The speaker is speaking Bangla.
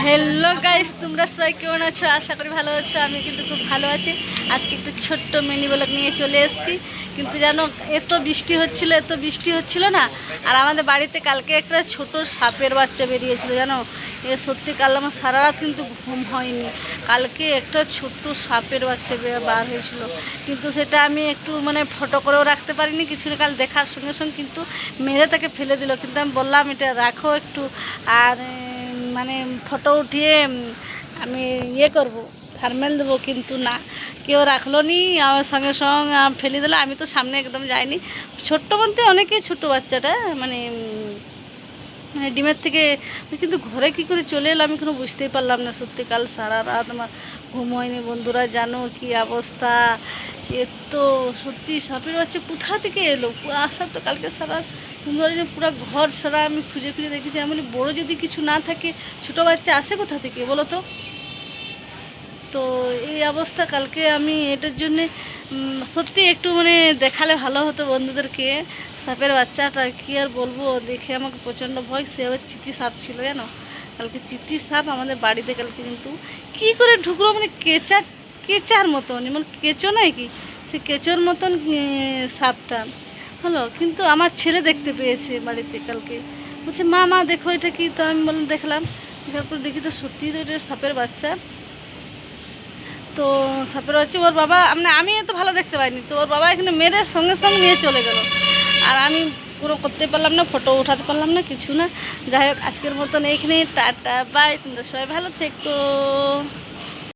হ্যালো গাইস, তোমরা সবাই কেমন আছো? আশা করি ভালো আছো। আমি কিন্তু খুব ভালো আছি। আজকে একটু ছোট্ট মিনি ব্লগ নিয়ে চলে এসেছি। কিন্তু জানো, এত বৃষ্টি হচ্ছিল না। আর আমাদের বাড়িতে কালকে একটা ছোট সাপের বাচ্চা বেরিয়েছিল, জানো। সত্যি কাল আমার সারা রাত কিন্তু ঘুম হয়নি। কালকে একটা ছোট্ট সাপের বাচ্চা বার হয়েছিল, কিন্তু সেটা আমি একটু ফটো করেও রাখতে পারিনি কিছু না। কাল দেখার সঙ্গে সঙ্গে কিন্তু মেরে তাকে ফেলে দিল। কিন্তু আমি বললাম এটা রাখো একটু, আর ফটো উঠিয়ে আমি করব, থার্মেল দেবো, কিন্তু না, কেউ রাখলো নি। আমার সঙ্গে সঙ্গে ফেলে দিল। আমি তো সামনে একদম যাইনি। ছোট্ট বলতে অনেকেই ছোট বাচ্চাটা, ডিমের থেকে। কিন্তু ঘরে কি করে চলে এলো আমি কোনো বুঝতেই পারলাম না। সত্যি কাল সারা রাত আমার ঘুম হয়নি বন্ধুরা, জানো কি অবস্থা। তো সত্যি সাপের বাচ্চা কোথা থেকে এলো? আসার তো কালকে সারা সুন্দর পুরো ঘর সারা আমি খুঁজে খুঁজে দেখেছি। আমি বলি বড়ো যদি কিছু না থাকে, ছোটো বাচ্চা আসে কোথা থেকে বলো তো? তো এই অবস্থা কালকে। আমি এটার জন্যে সত্যি একটু দেখালে ভালো হতো বন্ধুদেরকে। সাপের বাচ্চাটা কি আর বলবো, দেখে আমাকে প্রচণ্ড ভয়। সে আবার চিতি সাপ ছিল, জানো। কালকে চিতি সাপ আমাদের বাড়িতে কালকে কিন্তু কি করে ঢুকলো, কেঁচার কেঁচার মতন, কেঁচো নয় কি, সে কেঁচোর মতন সাপটা হলো। কিন্তু আমার ছেলে দেখতে পেয়েছে বাড়িতে কালকে, বলছে মা মা দেখো এটা কি। তো আমি বললাম, দেখলাম। দেখার পর দেখি তো সত্যি তো এটা সাপের বাচ্চা। তো সাপের বাচ্চা ওর বাবা, আমি এত ভালো দেখতে পাইনি। তো ওর বাবা এখানে মেরে সঙ্গে সঙ্গে নিয়ে চলে গেল। আর আমি পুরো করতে পারলাম না, ফটো উঠাতে পারলাম না, কিছু না। যাই হোক, আজকের মতন এইখানে টাটা বাই। তোমরা সবাই ভালো থেকো।